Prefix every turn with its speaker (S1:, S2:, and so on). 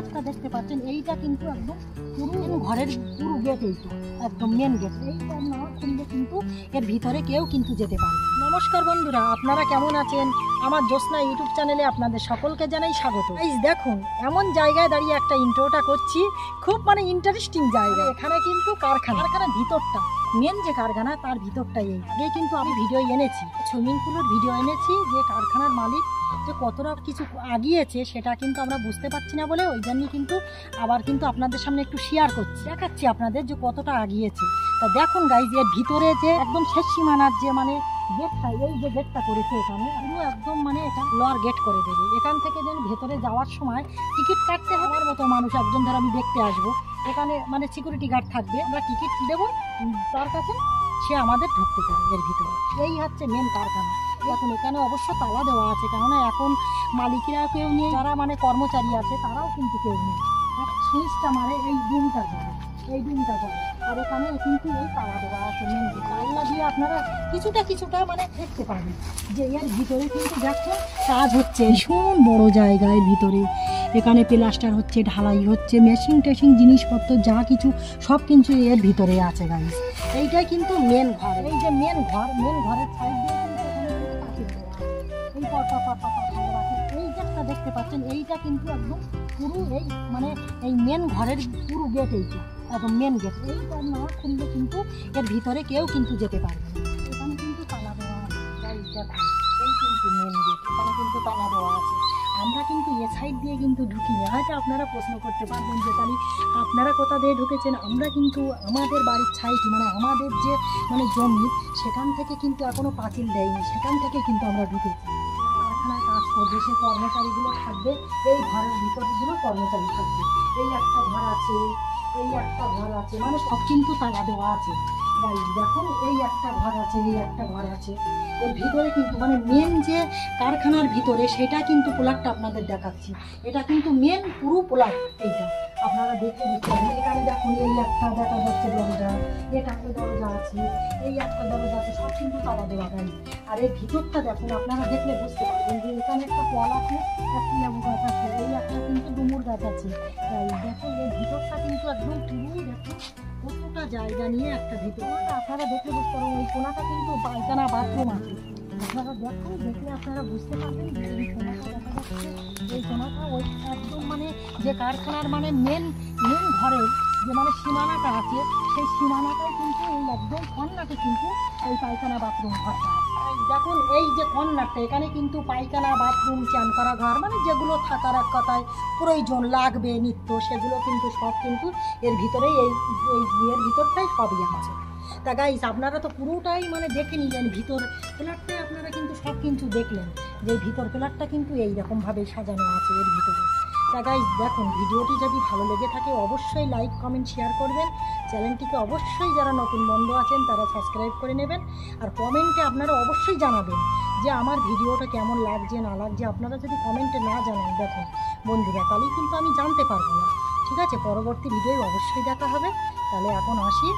S1: গেটটা দেখতে পাচ্ছেন, এইটা কিন্তু একদম পুরো ঘরের পুরো গেট, এইটা একদম মেন গেট। এইটা না খুললে কিন্তু এর ভিতরে কেউ কিন্তু যেতে পারে। নমস্কার বন্ধুরা, আপনারা কেমন আছেন? আমার জ্যোৎস্না ইউটিউব চ্যানেলে আপনাদের সকলকে জানাই স্বাগত। এই দেখুন, এমন জায়গায় দাঁড়িয়ে একটা ইন্ট্রোটা করছি, খুব ইন্টারেস্টিং জায়গা। এখানে কিন্তু কারখানার ভিতরটা, মেন যে কারখানা তার ভিতরটাই এই। আগে কিন্তু আমি ভিডিও এনেছি, সুইমিং পুলের ভিডিও এনেছি, যে কারখানার মালিক যে কতটা কিছু আগিয়েছে সেটা কিন্তু আমরা বুঝতে পারছি না বলে ওই জন্যই কিন্তু আবার কিন্তু আপনাদের সামনে একটু শেয়ার করছি, দেখাচ্ছি আপনাদের যে কতটা আগিয়েছে। তা দেখুন গাইজ, এর ভিতরে যে একদম শেষ সীমানার যে গেটটা, এই যে গেটটা করেছে এখানে পুরো একদম এটা লোয়ার গেট করে দেবে। এখান থেকে যেন ভেতরে যাওয়ার সময় টিকিট কাটতে হবে। আমার মতো মানুষ একজন ধর আমি দেখতে আসবো, এখানে সিকিউরিটি গার্ড থাকবে, আমরা টিকিট দেবো তার কাছে, সে আমাদের ঢুকতে পারে এর ভিতরে। এই হচ্ছে মেন কারখানা। এখন এখানে অবশ্য তালা দেওয়া আছে, কেননা এখন মালিকেরা কেউ নেই, যারা কর্মচারী আছে তারাও কিন্তু কেউ নেই। সুইচটা মারে এই রুমটা করে, এই রুমটা করে, আর এখানে কিন্তু এই তালা দেওয়া আছে মেন গেট। তালা দিয়ে আপনারা কিছুটা দেখতে পাবেন যে এর ভিতরে কিন্তু দেখছেন কাজ হচ্ছে ভীষণ বড় জায়গায় ভিতরে। এখানে প্লাস্টার হচ্ছে, ঢালাই হচ্ছে, মেশিন টেশিন জিনিসপত্র যা কিছু সব কিন্তু এর ভিতরে আছে গাইস। এইটাই কিন্তু মেন ঘর। এই যে মেন ঘর, মেন ঘরের সাইড দিয়ে এই গেটটা দেখতে পাচ্ছেন, এইটা কিন্তু একদম পুরো এই এই মেন ঘরের পুরো গেট, এইটা একদম মেন গেট। এইটা না খুললে কিন্তু এর ভিতরে কেউ কিন্তু যেতে পারবে না। এখানে কিন্তু তালা দেওয়া আছে, এই কিন্তু মেন গেট, এখানে কিন্তু তালা দেওয়া আছে। আমরা কিন্তু এ সাইড দিয়ে কিন্তু ঢুকিনি। হয়তো আপনারা প্রশ্ন করতে পারবেন যে তাহলে আপনারা কোথা দিয়ে ঢুকেছেন। আমরা কিন্তু আমাদের বাড়ির সাইড আমাদের যে জমি, সেখান থেকে কিন্তু এখনো পাঁচিল দেয়নি, সেখান থেকে কিন্তু আমরা ঢুকেছি। কারখানায় কাজ করবে, সে কর্মচারীগুলো থাকবে, এই ঘরের ভিতরগুলো কর্মচারী থাকবে। এই একটা ঘর আছে, এই একটা ঘর আছে, সব কিন্তু তালা দেওয়া আছে। দেখুন, এই একটা ঘর আছে, এই একটা ঘর আছে। এর ভিতরে কিন্তু মেন যে কারখানার ভিতরে সেটা কিন্তু প্লটটা আপনাদের দেখাচ্ছি। এটা কিন্তু মেন পুরো প্লট, এইটা আপনারা দেখে বুঝতে পারবেন। এখানে দেখুন, এই একটা দেখা যাচ্ছে দরজা, এটা দরজা আছে, এই একটা দরজা আছে, সব কিন্তু তালা দেওয়া যায়। আর এর ভিতরটা দেখুন, আপনারা দেখলে বুঝতে পারবেন যে এখানে একটা কল আছে, একটা লেবু গাছ আছে, এই একটা কিন্তু ডুমুর গাছ আছে। দেখুন, এর ভিতরটা কিন্তু একদম পুরোই দেখুন কতটা জায়গা নিয়ে একটা ভিতর। আপনারা দেখলে বুঝতে পারবেন, ওই কোনাটা কিন্তু পায়খানা বাথরুম আছে। আপনারা দেখুন, দেখলে আপনারা বুঝতে পারবেন যে এই কোনাটা দেখা যাচ্ছে, এই কোনাটা ওই একদম যে কারখানার মেন ঘরের যে সীমানাটা আছে, সেই সীমানাটাই কিন্তু এই একদম কর্নারটা কিন্তু এই পায়খানা বাথরুম ঘরটা আছে। দেখুন, এই যে কর্নারটা, এখানে কিন্তু পায়খানা বাথরুম চান করা ঘর, যেগুলো থাকার এক কথায় প্রয়োজন লাগবে নিত্য, সেগুলো কিন্তু সব কিন্তু এর ভিতরেই এই এর ভিতরটাই সবই আছে। তা গাইস, আপনারা তো পুরোটাই দেখে নিলেন, ভিতর প্লাটটাই আপনারা কিন্তু সব কিছু দেখলেন যে ভিতর প্লাটটা কিন্তু এইরকমভাবেই সাজানো আছে এর ভিতরে। তা গাইস দেখুন, ভিডিওটি যদি ভালো লেগে থাকে অবশ্যই লাইক কমেন্ট শেয়ার করবেন। চ্যানেলটিকে অবশ্যই যারা নতুন বন্ধু আছেন তারা সাবস্ক্রাইব করে নেবেন। আর কমেন্টে আপনারা অবশ্যই জানাবেন যে আমার ভিডিওটা কেমন লাগছে না লাগছে। আপনারা যদি কমেন্টে না জানান দেখুন বন্ধুরা, তাহলেই কিন্তু আমি জানতে পারবো না। ঠিক আছে, পরবর্তী ভিডিও অবশ্যই দেখা হবে। তাহলে এখন আসি।